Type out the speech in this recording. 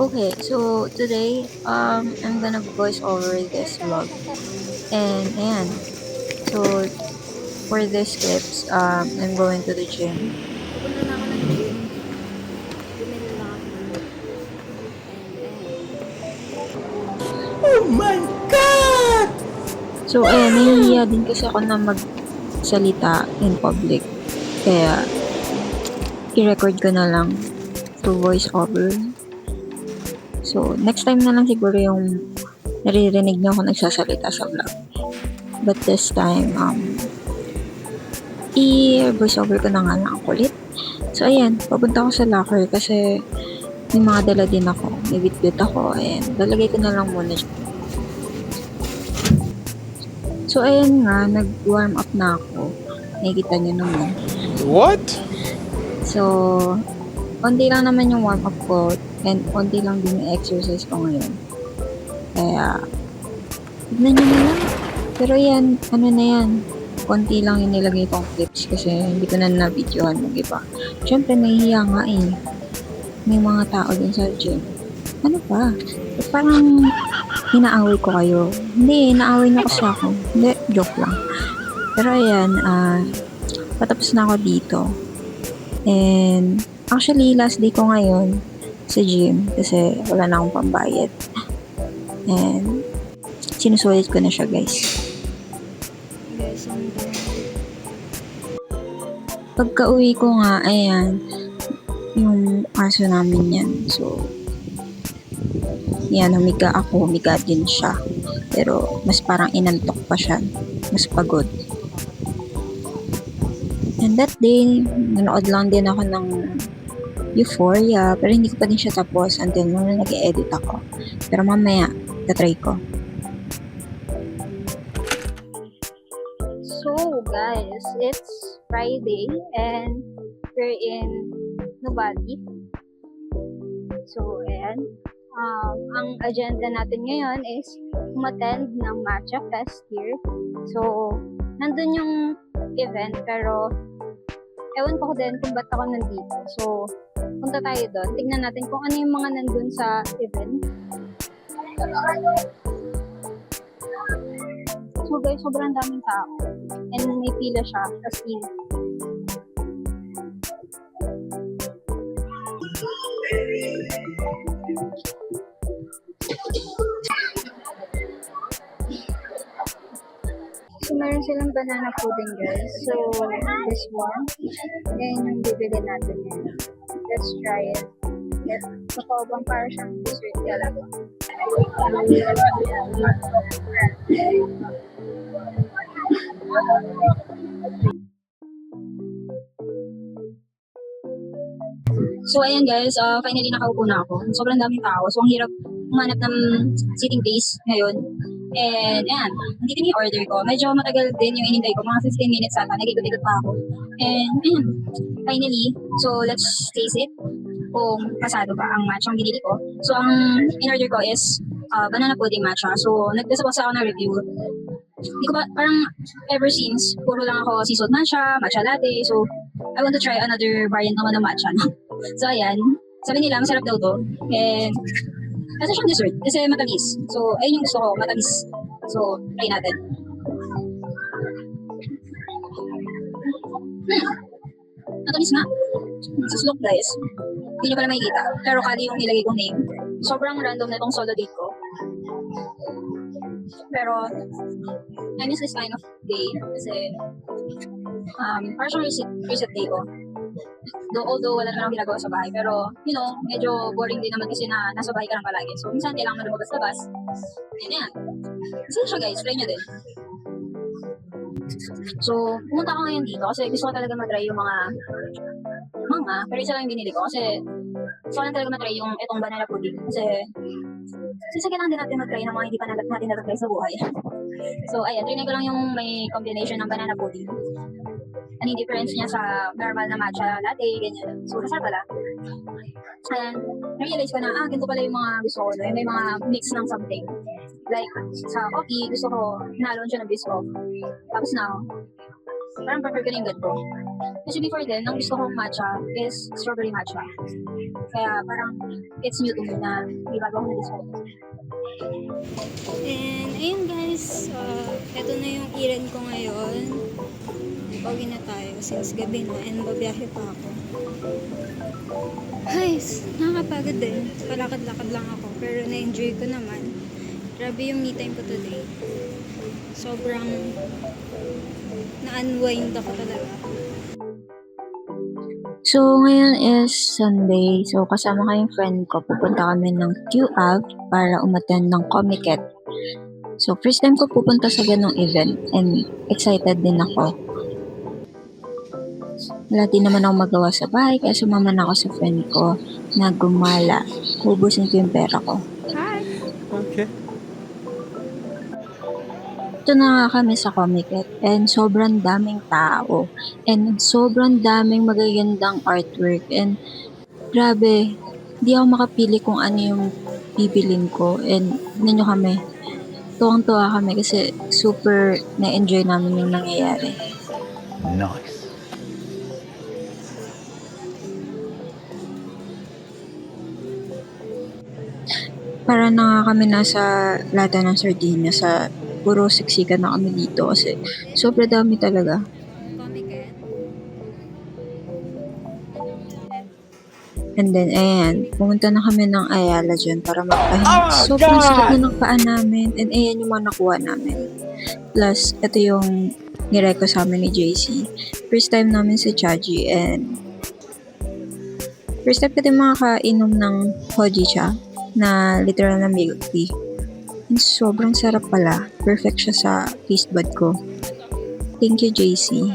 Okay, so today I'm gonna voice over this vlog. And ayan. So for these clips, I'm going to the gym. Pupunta na ako ng gym. Bumili lang ako ng milk. And ayan. Oh my God! So ayan, nahihiya din kasi ako na magsalita in public. Kaya i-record ko na lang through voice over. So next time na lang siguro yung naririnig niyo ako nagsasalita sa vlog. But this time, i-voice over ko na nga lang kulit. So, ayan, papunta ako sa locker kasi may mga dala din ako. May bitbit ako. Ayan, lalagay ko na lang muna. So, ayan nga, nag-warm up na ako. Nakikita nyo naman. What? So, konti lang naman yung warm up ko and konti lang din yung exercise ko ngayon. Kaya, tignan nyo na lang. Pero yan, ano na yan, konti lang yung nilagay kong clips kasi hindi ko na na-videohan mag-iba. Siyempre, nahihiya nga eh. May mga tao din sa gym. Ano ba? Parang inaaway ko kayo. Hindi, inaaway niyo kasi ako. Hindi, joke lang. Pero ayan, patapos na ako dito. And actually, last day ko ngayon sa gym kasi wala na akong pambayad. And sinusulit ko na siya, guys. Guys, ang Pagka uwi ko nga, ayan, yung aso namin yan. So, yan, humiga ako, humiga din siya. Pero, mas parang inantok pa siya. Mas pagod. And that day, nanood lang din ako ng Euphoria, pero hindi ko pa din siya tapos until nung nag-edit ako. Pero mamaya, tatry ko. So, guys, it's Friday and we're in Nuvali. So, ayan. Ang agenda natin ngayon is umattend ng Matcha Fest here. So, nandun yung event pero ewan ko din kung ba't ako nandito. So, punta tayo doon. Tignan natin kung ano yung mga nandun sa event. So guys, sobrang daming tao. And may pila siya. As in. So, meron silang banana pudding, guys. So, this one. Yan yung bibili natin ngayon. Let's try it. Yes. Nakaubang para siyang dessert talaga. So, ayan guys, finally nakaupo na ako. Sobrang daming tao. So, ang hirap humanap ng sitting place ngayon. And, ayan, hindi din yung order ko. Medyo matagal din yung inintay ko. Mga 15 minutes ata. Nag-ikot-ikot pa ako. And, ayan, finally, so let's taste it kung pasado ba ang matcha ang binili ko. So, ang in-order ko is banana pudding matcha. So, nagdasabasa ako ng review. Hindi ko ba, parang ever since, puro lang ako seasoned matcha, matcha latte. So, I want to try another variant naman ng matcha. No? So, ayan. Sabi nila, masarap daw to. And, kasi siyang dessert. Kasi matamis. So, ayun yung gusto ko, matamis. So, try natin. Matamis nga. Suslok guys. Hindi nyo pala makikita. Pero kali yung nilagay kong name. Sobrang random na itong solo date ko. Pero, I miss this kind of day. Kasi, parang siyang reset day ko. Although wala naman akong ginagawa sa bahay. Pero, you know, medyo boring din naman kasi na nasa bahay ka lang palagi. So, minsan kailangan mo lumabas-labas. And yan. Kasi siya guys, try nyo din. So, pumunta ako ngayon dito kasi gusto ko talaga matry yung mga manga. Pero isa lang yung binili ko kasi gusto ko lang talaga matry yung itong banana pudding. Kasi kailangan din natin matry ng mga hindi pa natin natatry sa buhay. So, ayan, trinay ko lang yung may combination ng banana pudding. Ano yung difference niya sa normal na matcha latte, ganyan. So, masarap pala. And, na-realize ko na, ganito pala yung mga gusto ko. May mga mix ng something. Like, sa coffee, gusto ko, hinalon siya ng biscuit. Tapos now, Parang prefer ko na yung ganito. Kasi before then, ang gusto kong matcha is strawberry matcha. Kaya parang it's new to me na may bago ako na-discover. And ayun guys, eto na yung iran ko ngayon. Pauwi na tayo since gabi na and babiyahe pa ako. Guys, nakakapagod din. Palakad-lakad lang ako pero na-enjoy ko naman. Grabe yung me time ko today. Sobrang na-unwind ako talaga. So, ngayon is Sunday. So, kasama ko yung friend ko. Pupunta kami ng QAV para umattend ng Comiket. So, first time ko pupunta sa ganong event and excited din ako. Wala din naman ako magawa sa bahay kaya sumama na ako sa friend ko na gumala. Ubusin ko yung pera ko. Okay. Ito na nga kami sa Comiket and sobrang daming tao and sobrang daming magagandang artwork and grabe, di ako makapili kung ano yung bibilin ko and ninyo kami. Tuwang-tuwa kami kasi super na-enjoy namin yung nangyayari. Nice. Para na nga kami nasa lata ng sardinas sa puro siksikan na kami dito kasi sobrang dami talaga. Comiket. And then, ayan, pumunta na kami ng Ayala dyan para magpahinga. Oh, Sobrang God! sakit na ng paa namin. And ayan yung mga nakuha namin. Plus, ito yung nireko sa amin ni JC. First time namin sa Chaji and first time ko din makakainom ng hojicha na literal na milk tea. And sobrang sarap pala. Perfect siya sa taste bud ko. Thank you, JC.